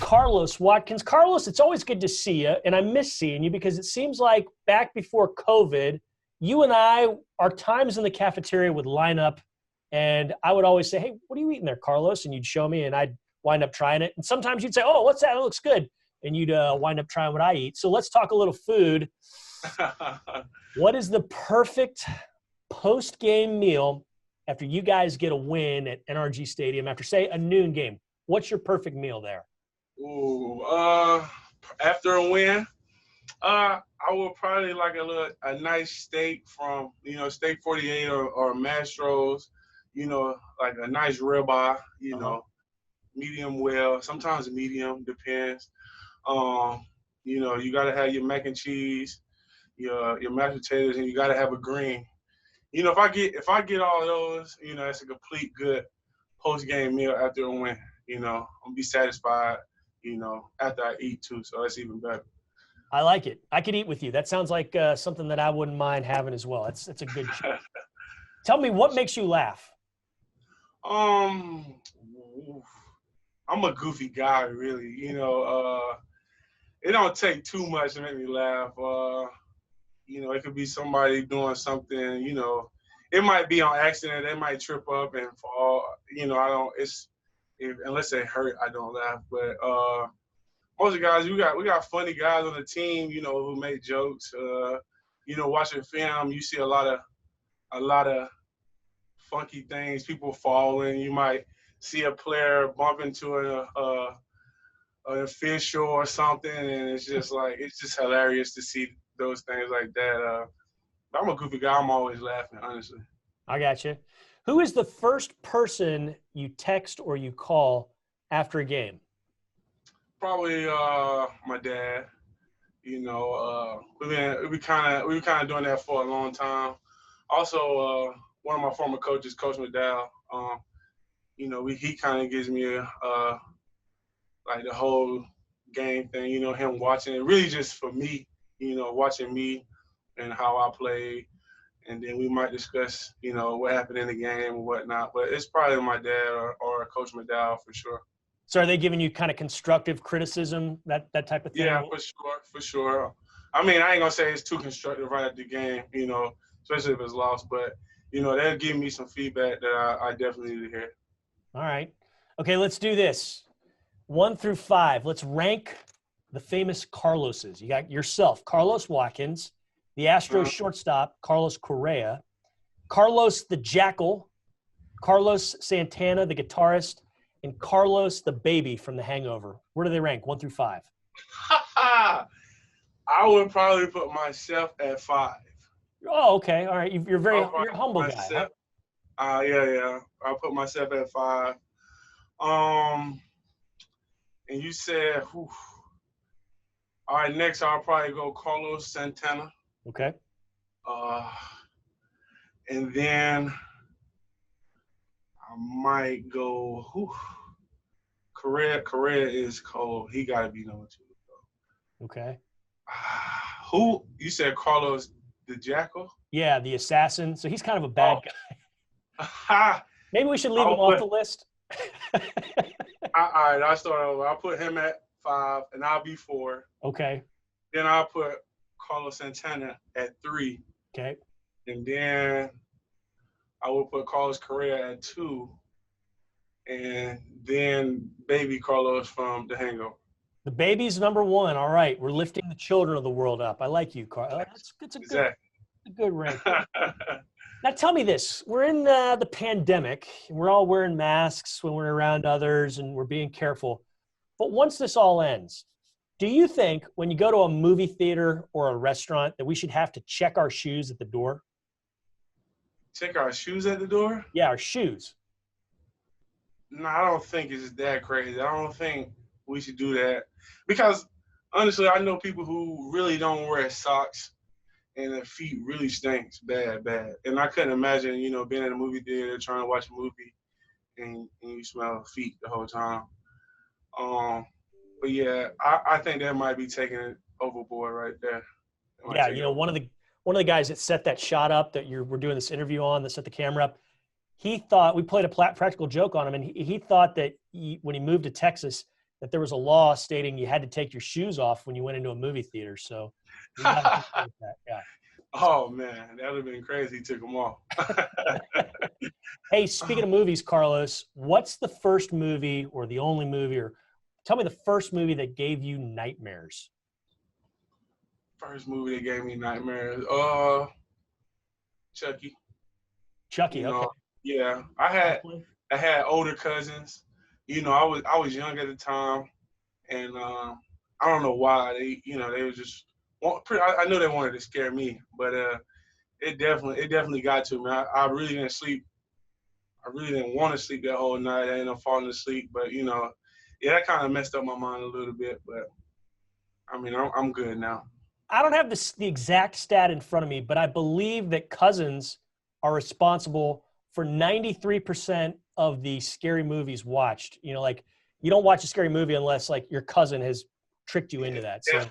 Carlos Watkins. Carlos, it's always good to see you, and I miss seeing you because it seems like back before COVID, you and I, our times in the cafeteria would line up, and I would always say, hey, what are you eating there, Carlos? And you'd show me, and I'd wind up trying it. And sometimes you'd say, oh, what's that? It looks good. And you'd wind up trying what I eat. So let's talk a little food. What is the perfect post-game meal after you guys get a win at NRG Stadium after, say, a noon game? What's your perfect meal there? Ooh, after a win, I would probably like a nice steak from, Steak 48 or Mastro's, like a nice ribeye, medium well, sometimes medium, depends. You got to have your mac and cheese, your mashed potatoes, and you got to have a green. If I get all those, it's a complete good post-game meal after a win. I'll be satisfied, after I eat too, so that's even better. I like it. I could eat with you. That sounds like something that I wouldn't mind having as well. It's a good choice. Tell me, what makes you laugh? I'm a goofy guy, really. It don't take too much to make me laugh. It could be somebody doing something, it might be on accident. They might trip up and fall. Unless they hurt, I don't laugh. But most of the guys, we got funny guys on the team, who make jokes. Watching film, you see a lot of funky things, people falling. You might see a player bump into an official or something, and it's just hilarious to see those things like that. I'm a goofy guy. I'm always laughing, honestly. I got you. Who is the first person you text or you call after a game? Probably my dad. We've been kind of doing that for a long time. Also, one of my former coaches, Coach McDowell. He kind of gives me like the whole game thing. Him watching it, really just for me. Watching me and how I played. And then we might discuss, what happened in the game and whatnot. But it's probably my dad or Coach McDowell for sure. So are they giving you kind of constructive criticism, that type of thing? Yeah, for sure. I mean, I ain't going to say it's too constructive right at the game, especially if it's lost. But, they'll give me some feedback that I definitely need to hear. All right. Okay, let's do this. 1 through 5. Let's rank the famous Carloses. You got yourself, Carlos Watkins, the Astros shortstop, Carlos Correa, Carlos the Jackal, Carlos Santana, the guitarist, and Carlos the baby from The Hangover. Where do they rank, 1 through 5? I would probably put myself at 5. Oh, okay. All right. You're a humble guy. Huh? Yeah. I'll put myself at 5. And you said, whew. All right, next I'll probably go Carlos Santana. Okay. And then I might go, Correa is cold. He got to be number 2. Okay. Who? You said Carlos the Jackal? Yeah, the assassin. So he's kind of a bad guy. Maybe we should leave him off the list. All right, I'll start over. I'll put him at 5, and I'll be 4. Okay. Then I'll put Carlos Santana at 3. Okay. And then I will put Carlos Correa at 2. And then baby Carlos from The Hangover. The baby's number 1. All right. We're lifting the children of the world up. I like you, Carl. It's a good rank. Now tell me this. We're in the pandemic. We're all wearing masks when we're around others, and we're being careful. But once this all ends, do you think when you go to a movie theater or a restaurant that we should have to check our shoes at the door? Check our shoes at the door? Yeah, our shoes. No, I don't think it's that crazy. I don't think we should do that. Because, honestly, I know people who really don't wear socks and their feet really stinks bad. And I couldn't imagine, being in a movie theater trying to watch a movie and you smell feet the whole time. But yeah, I think that might be taking it overboard right there. Yeah, one of the guys that set that shot up that we're doing this interview on, that set the camera up, he thought, we played a practical joke on him, and he thought that when he moved to Texas, that there was a law stating you had to take your shoes off when you went into a movie theater. So we got to with that. Yeah. Oh man, that would have been crazy. He took them off. Hey, speaking of movies, Carlos, what's the first movie or the only movie, or tell me the first movie that gave you nightmares? First movie that gave me nightmares. Chucky. Chucky. You Okay. know, yeah. I had older cousins. You know, I was young at the time, and I don't know why they were just. I knew they wanted to scare me, but it definitely got to me. I really didn't sleep. I really didn't want to sleep that whole night. I ended up falling asleep, but yeah, that kind of messed up my mind a little bit. But I mean, I'm good now. I don't have the exact stat in front of me, but I believe that cousins are responsible for 93% of the scary movies watched. You know, like you don't watch a scary movie unless like your cousin has tricked you into that. So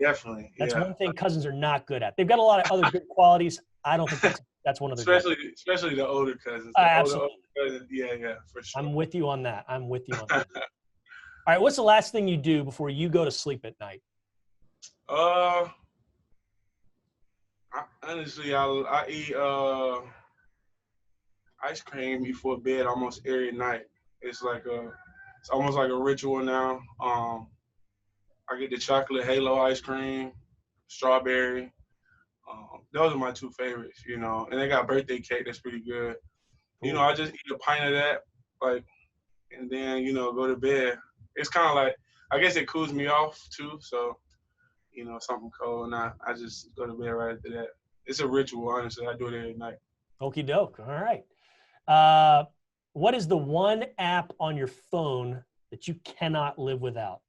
definitely. That's one thing cousins are not good at. They've got a lot of other good qualities. I don't think that's one of their especially the older cousins. Absolutely. Older cousins, yeah, for sure. I'm with you on that. All right, what's the last thing you do before you go to sleep at night? Honestly, I eat ice cream before bed almost every night. It's almost like a ritual now. I get the chocolate halo ice cream, strawberry. Those are my two favorites, and they got birthday cake that's pretty good. Ooh. I just eat a pint of that, and then, go to bed. It's kind of like, I guess it cools me off too. So, something cold, and I just go to bed right after that. It's a ritual, honestly. I do it every night. Okie doke. All right. What is the one app on your phone that you cannot live without?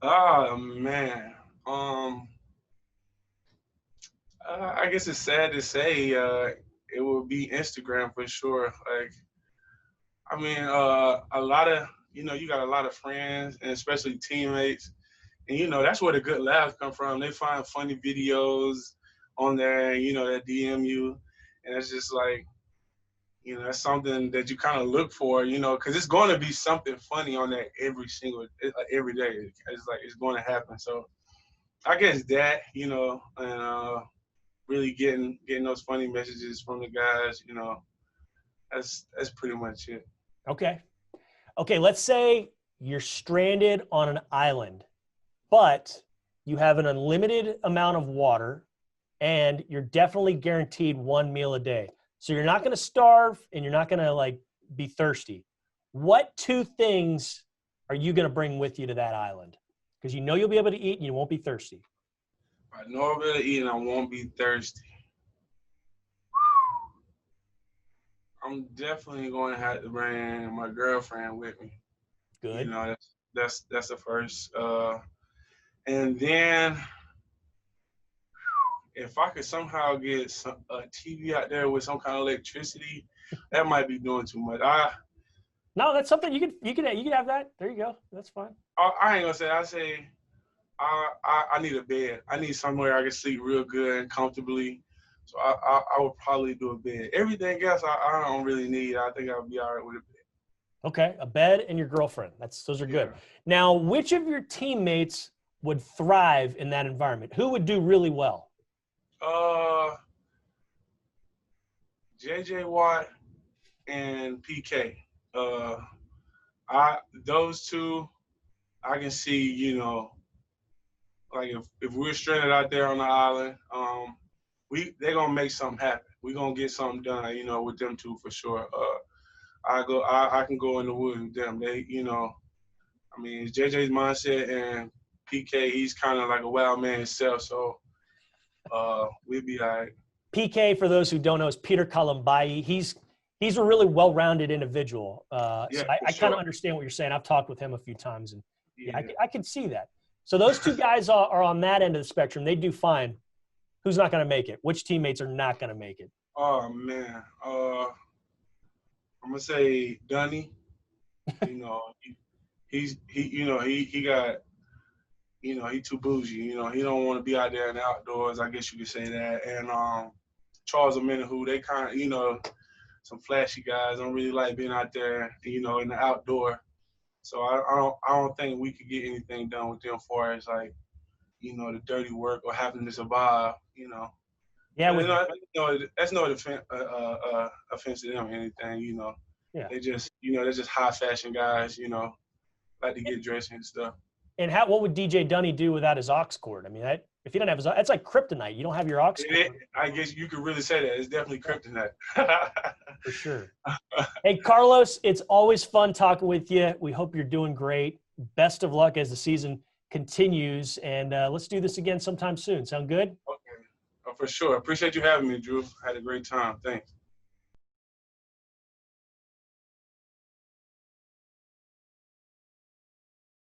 Oh, man. I guess it's sad to say it would be Instagram for sure. A lot of, you got a lot of friends and especially teammates. And, that's where the good laughs come from. They find funny videos on there, that DM you. And it's just like, that's something that you kind of look for, because it's going to be something funny on there every day. It's like, it's going to happen. So I guess that, and really getting those funny messages from the guys, that's pretty much it. Okay, let's say you're stranded on an island, but you have an unlimited amount of water and you're definitely guaranteed one meal a day. So you're not going to starve and you're not going to be thirsty. What two things are you going to bring with you to that island? Because you'll be able to eat and you won't be thirsty. I know I'll be able to eat and I won't be thirsty. I'm definitely going to have to bring my girlfriend with me. Good. That's the first. And then if I could somehow get a TV out there with some kind of electricity, that might be doing too much. No, that's something you could have that. There you go. That's fine. I ain't gonna say. I say I need a bed. I need somewhere I can sleep real good and comfortably. So I would probably do a bed. Everything else I don't really need. I think I'll be all right with a bed. Okay, a bed and your girlfriend. Those are good. Yeah. Now, which of your teammates would thrive in that environment? Who would do really well? JJ Watt and PK. Those two, I can see, if we're stranded out there on the island, they're gonna make something happen. We're gonna get something done, with them two for sure. I can go in the woods with them. They, it's JJ's mindset, and PK, he's kind of like a wild man himself, so we'd be like. PK, for those who don't know, is Peter Kalambayi. He's a really well-rounded individual. So I kind of understand what you're saying. I've talked with him a few times, and I can see that. So those two guys are on that end of the spectrum. They do fine. Who's not going to make it? Which teammates are not going to make it? Oh man, I'm gonna say Dunny. He got. He too bougie. He don't want to be out there in the outdoors. I guess you could say that. And Charles Amenahu, they kind of, some flashy guys. Don't really like being out there, in the outdoor. So I don't think we could get anything done with them as far as like, the dirty work or having to survive, Yeah, And with that's no offense to them or anything, yeah. They're just high fashion guys, like to get dressed and stuff. And what would DJ Dunny do without his aux cord? I mean, if he didn't have his, that's like kryptonite. You don't have your aux cord. I guess you could really say that. It's definitely kryptonite. For sure. Hey, Carlos, it's always fun talking with you. We hope you're doing great. Best of luck as the season continues. And let's do this again sometime soon. Sound good? Okay. For sure. Appreciate you having me, Drew. I had a great time. Thanks.